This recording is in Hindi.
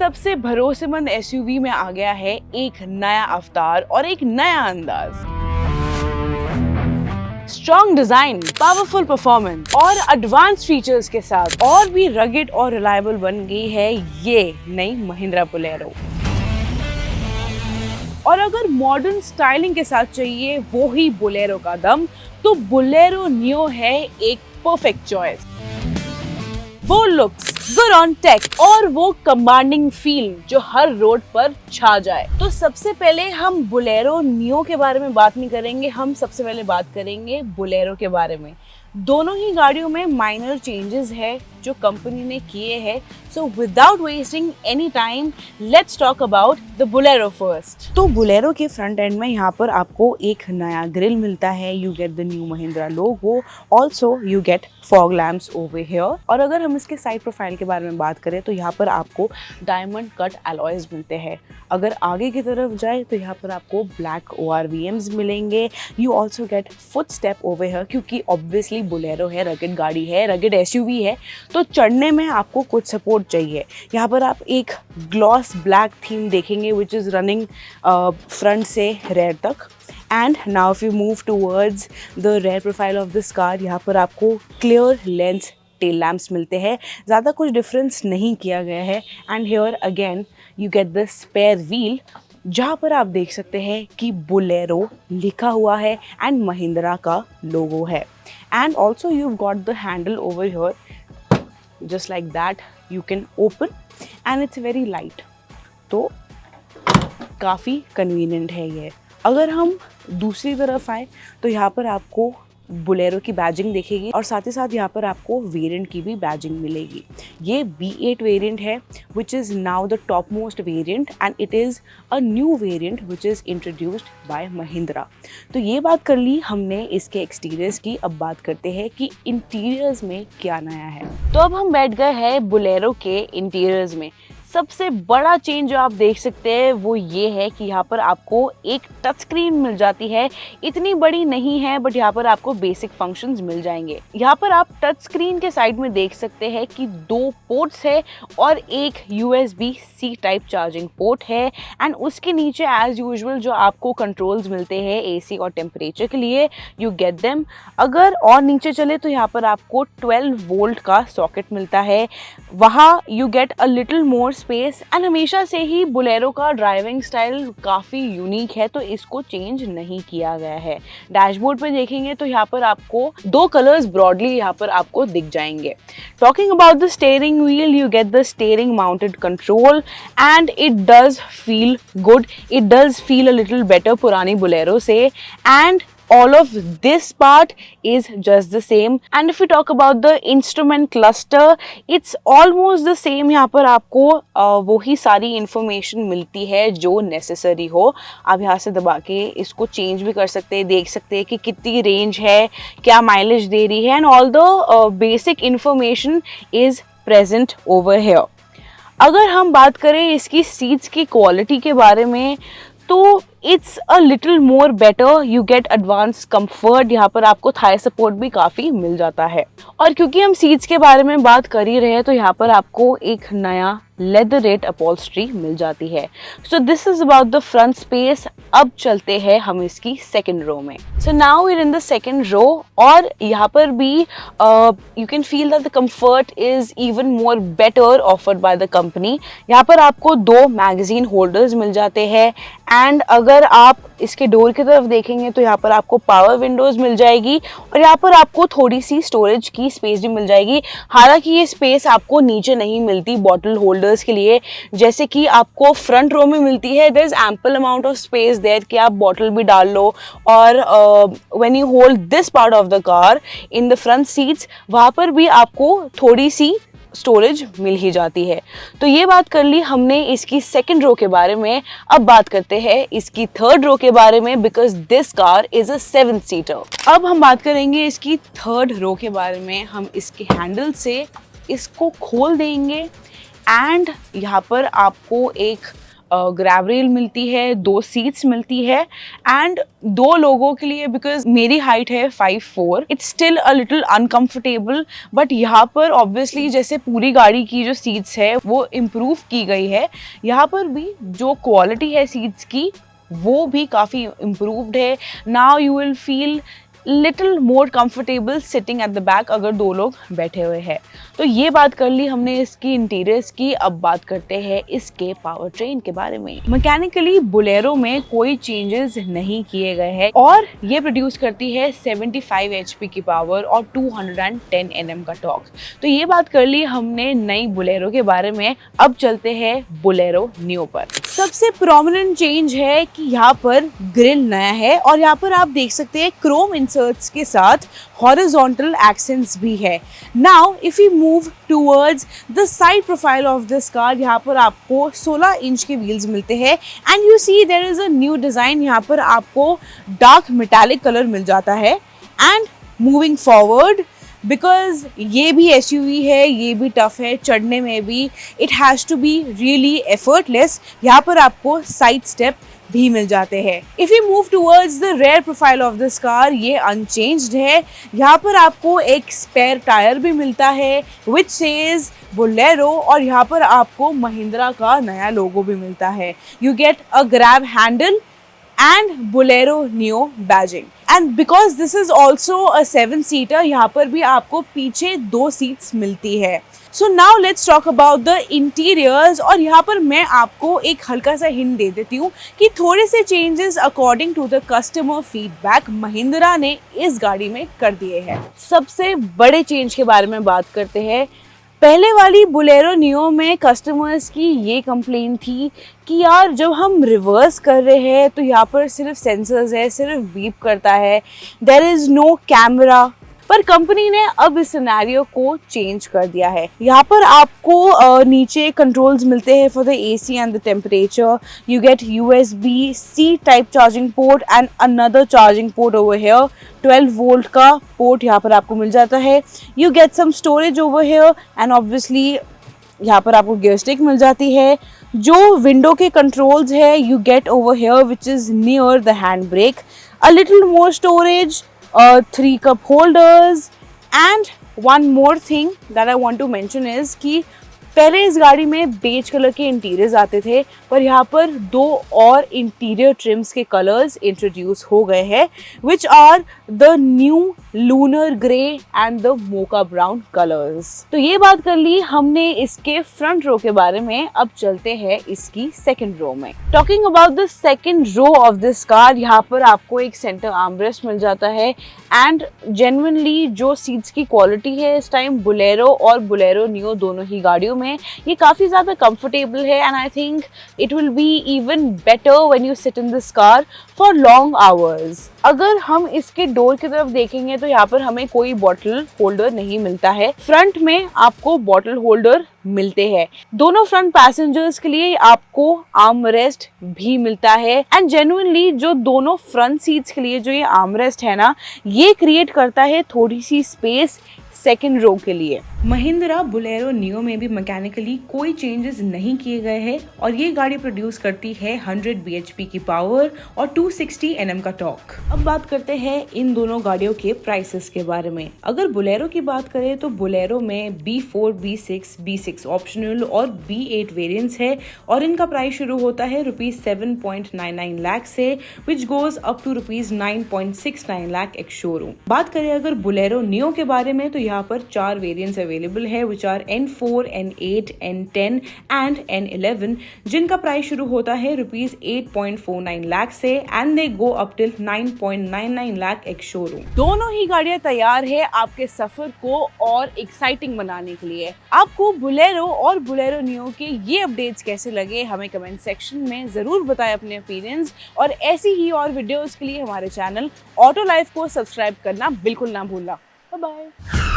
सबसे भरोसेमंद एसयूवी में आ गया है एक नया अवतार और एक नया अंदाज। स्ट्रॉन्ग डिजाइन, पावरफुल परफॉर्मेंस और एडवांस फीचर्स के साथ और भी रगेड और रिलायबल बन गई है ये नई महिंद्रा बोलेरो। और अगर मॉडर्न स्टाइलिंग के साथ चाहिए वो ही बोलेरो का दम, तो बोलेरो नियो है एक परफेक्ट चॉइस। वो लुक्स, गुड ऑन टेक और वो कमांडिंग फील जो हर रोड पर छा जाए। तो सबसे पहले हम बोलेरो नियो के बारे में बात नहीं करेंगे, हम सबसे पहले बात करेंगे बोलेरो के बारे में। दोनों ही गाड़ियों में माइनर चेंजेस है जो कंपनी ने किए हैं। So without wasting any time, let's talk about the Bolero first. तो बोलेरो के फ्रंट एंड में यहाँ पर आपको एक नया ग्रिल मिलता है। You get the new Mahindra logo, also you get fog lamps over here. और अगर हम इसके साइड प्रोफाइल के बारे में बात करें तो यहाँ पर आपको डायमंड कट अलॉयज मिलते हैं। अगर आगे की तरफ जाए तो यहाँ पर आपको ब्लैक ORVMs मिलेंगे। You also get foot step over here, क्योंकि ऑब्वियसली बोलेरो है, रगेड गाड़ी है, रगेड SUV है, तो चढ़ने में आपको कुछ सपोर्ट चाहिए। यहाँ पर आप एक ग्लॉस ब्लैक थीम देखेंगे विच इज़ रनिंग फ्रंट से रेयर तक। And now if you move towards the rear profile of this car, यहाँ पर आपको क्लियर लेंस टेल लैम्प्स मिलते हैं। ज़्यादा कुछ डिफरेंस नहीं किया गया है। And here again you get the spare wheel, जहाँ पर आप देख सकते हैं कि बोलेरो लिखा हुआ है एंड महिंद्रा का लोगो है। And also you got the handle over here, just like that you can open and it's very light, तो काफ़ी convenient है ये। अगर हम दूसरी तरफ आए तो यहाँ पर आपको बोलेरो की बैजिंग देखेगी और साथ ही साथ यहाँ पर आपको वेरिएंट की भी बैजिंग मिलेगी। ये B8 वेरिएंट है which is now the top most variant and it is a new variant which is introduced by Mahindra। तो ये बात कर ली हमने इसके एक्सटीरियर्स की, अब बात करते हैं कि इंटीरियर्स में क्या नया है। तो अब हम बैठ गए हैं बोलेरो के इंटीरियर्स में। सबसे बड़ा चेंज जो आप देख सकते हैं वो ये है कि यहाँ पर आपको एक टच स्क्रीन मिल जाती है। इतनी बड़ी नहीं है बट यहाँ पर आपको बेसिक फंक्शंस मिल जाएंगे। यहाँ पर आप टच स्क्रीन के साइड में देख सकते हैं कि 2 पोर्ट्स है और एक USB-C टाइप चार्जिंग पोर्ट है। एंड उसके नीचे एज यूजुअल जो आपको कंट्रोल्स मिलते हैं AC और टेम्परेचर के लिए, यू गेट देम। अगर और नीचे चले तो यहाँ पर आपको 12 वोल्ट का सॉकेट मिलता है, वहाँ you get a little more space. And हमेशा से ही बोलेरो का ड्राइविंग स्टाइल काफ़ी यूनिक है तो इसको चेंज नहीं किया गया है। डैशबोर्ड पे देखेंगे तो यहाँ पर आपको 2 कलर्स ब्रॉडली यहाँ पर आपको दिख जाएंगे। Talking about the steering wheel, you get the steering mounted control and it does feel good, it does feel a little better पुरानी बोलेरो से। And all of this part is just the same। and if we talk about the instrument cluster, it's almost the same। यहाँ पर आपको वही सारी इंफॉर्मेशन मिलती है जो नेसेसरी हो। आप यहाँ से दबा के इसको चेंज भी कर सकते हैं, देख सकते हैं कि कितनी रेंज है, क्या माइलेज दे रही है, and all the basic information is present over here. अगर हम बात करें इसकी सीट्स की क्वालिटी के बारे में तो it's a little more better, you get advance comfort. यहाँ पर आपको थाई सपोर्ट भी काफ़ी मिल जाता है। और क्योंकि हम सीट्स के बारे में बात कर ही रहे हैं तो यहाँ पर आपको एक नया लेदरेट अपॉल्स्ट्री मिल जाती है। So this is about the front space. अब चलते हैं हम इसकी सेकंड रो में। So now we are in the second row और यहाँ पर भी you can feel that the comfort is even more better offered by the company. यहाँ पर आपको 2 मैगजीन होल्डर्स मिल जाते हैं। एंड अगर आप इसके डोर की तरफ देखेंगे तो यहाँ पर आपको पावर विंडोज मिल जाएगी और यहाँ पर आपको थोड़ी सी स्टोरेज की स्पेस भी मिल जाएगी। हालांकि ये स्पेस आपको नीचे नहीं मिलती बॉटल होल्डर्स के लिए, जैसे कि आपको फ्रंट रो में मिलती है। There is ample amount of space there कि आप बॉटल भी डाल लो। और when you hold this part of the car in the front seats, वहाँ पर भी आपको थोड़ी सी स्टोरेज मिल ही जाती है। तो ये बात कर ली हमने इसकी सेकंड रो के बारे में। अब बात करते हैं इसकी थर्ड रो के बारे में, because this car is a 7 seater. अब हम बात करेंगे इसकी थर्ड रो के बारे में। हम इसके हैंडल से इसको खोल देंगे एंड यहाँ पर आपको एक ग्रैब रेल मिलती है, 2 सीट्स मिलती है एंड 2 लोगों के लिए, बिकॉज मेरी हाइट है 5'4", it's still a little uncomfortable, but यहाँ पर ऑब्वियसली जैसे पूरी गाड़ी की जो सीट्स है वो इम्प्रूव की गई है, यहाँ पर भी जो क्वालिटी है सीट्स की वो भी काफ़ी इम्प्रूव्ड है। Now you will feel little more comfortable sitting at the back अगर 2 लोग बैठे हुए हैं। तो ये बात कर ली हमने इसकी इंटीरियर्स की, अब बात करते हैं इसके पावर ट्रेन के बारे में। मैकेनिकली बोलेरो में कोई चेंजेस नहीं किए गए हैं और ये प्रोड्यूस करती है 75 HP की पावर और 210 Nm का टॉर्क। तो ये बात कर ली हमने नई बोलेरो के बारे में, अब चलते हैं बोलेरो नियो पर। सबसे प्रोमिनेंट चेंज है कि यहाँ पर ग्रिल नया है और यहाँ पर आप देख सकते हैं क्रोम इंसर्ट्स के साथ हॉरिजॉन्टल एक्सेंट्स भी है। Now if you move towards the side profile of this car, यहाँ पर आपको 16 इंच के व्हील्स मिलते हैं and you see there is a new design. यहाँ पर आपको डार्क मेटालिक कलर मिल जाता है एंड मूविंग फॉरवर्ड, बिकॉज ये भी SUV है, ये भी टफ है चढ़ने में भी, it has to be really effortless. यहाँ पर आपको साइड स्टेप भी मिल जाते हैं। If you move towards the rear profile of this car, ये अनचेंज्ड है। यहाँ पर आपको एक स्पेयर टायर भी मिलता है विच सेज बोलेरो और यहाँ पर आपको महिंद्रा का नया लोगो भी मिलता है। You get a grab handle and Bolero Neo badging. And because this is also a 7-seater, यहाँ पर भी आपको पीछे 2 सीट्स मिलती है। So now let's talk about the interiors और यहाँ पर मैं आपको एक हल्का सा हिंट दे देती हूँ कि थोड़े से changes according to the customer feedback Mahindra ने इस गाड़ी में कर दिए हैं। सबसे बड़े चेंज के बारे में बात करते हैं। पहले वाली बोलेरो नियो में कस्टमर्स की ये कंप्लेन थी कि यार जब हम रिवर्स कर रहे हैं तो यहाँ पर सिर्फ सेंसर्स है, सिर्फ बीप करता है, देयर इज़ नो कैमरा। पर कंपनी ने अब इस सिनेरियो को चेंज कर दिया है। यहाँ पर आपको नीचे कंट्रोल्स मिलते हैं for the AC and the temperature. You get USB-C type charging port and another charging port over here. 12 volt का पोर्ट यहाँ पर आपको मिल जाता है। You get some storage over here and obviously यहाँ पर आपको गियर स्टिक मिल जाती है। जो विंडो के कंट्रोल्स है you get over here which is near the hand brake. A little more storage, 3 cup holders and one more thing that I want to mention is कि पहले इस गाड़ी में बेज कलर के इंटीरियर्स आते थे, पर यहाँ पर 2 और इंटीरियर ट्रिम्स के कलर्स इंट्रोड्यूस हो गए हैं which are the new lunar grey and the mocha brown colours. तो ये बात कर ली हमने इसके फ्रंट रो के बारे में, अब चलते हैं इसकी सेकंड रो में। Talking about the second row of this car, यहाँ पर आपको एक सेंटर आर्मरेस्ट मिल जाता है एंड जेन्युइनली जो सीट्स की क्वालिटी है इस टाइम बोलेरो और बोलेरो नियो दोनों ही गाड़ियों में ये काफी ज्यादा कंफर्टेबल है and I think it will be even better when you sit in this car for long hours. अगर हम इसके डोर की तरफ देखेंगे तो यहाँ पर हमें कोई बॉटल होल्डर नहीं मिलता है। फ्रंट में आपको बॉटल होल्डर मिलते हैं। दोनों फ्रंट पैसेंजर्स के लिए आपको आर्म रेस्ट भी मिलता है एंड जेन्युइनली जो दोनों फ्रंट सीट्स के लिए जो ये आर्म रेस्ट है ना, ये क्रिएट करता है थोड़ी सी स्पेस सेकंड रो के लिए। महिंद्रा बोलेरो नियो में भी मैकेनिकली कोई चेंजेस नहीं किए गए हैं और ये गाड़ी प्रोड्यूस करती है 100 bhp की पावर और 260 Nm का टॉर्क। अब बात करते हैं इन दोनों गाड़ियों के प्राइसेस के बारे में। अगर बोलेरो की बात करें तो बोलेरो में B4, B6, B6 ऑप्शनल और B8 वेरिएंट्स है और इनका प्राइस शुरू होता है ₹7.99 लाख से which goes up to ₹9.69 lakh ex showroom. बात करें अगर बोलेरो नियो के बारे में तो यहाँ पर 4 वेरिएंट्स अवेलेबल है which are N4, N8, N10 and N11 जिनका प्राइस शुरू होता है ₹8.49 लाख से and they go up till 9.99 lakh ex showroom. दोनों ही गाड़ियां तैयार है आपके सफर को और एक्साइटिंग बनाने के लिए। आपको बोलेरो और बोलेरो नियो के ये अपडेट्स कैसे लगे हमें कमेंट सेक्शन में जरूर बताएं अपने ओपिनियंस और ऐसी ही और वीडियोस के लिए हमारे चैनल ऑटो लाइफ को सब्सक्राइब करना बिल्कुल ना भूलना। Bye bye.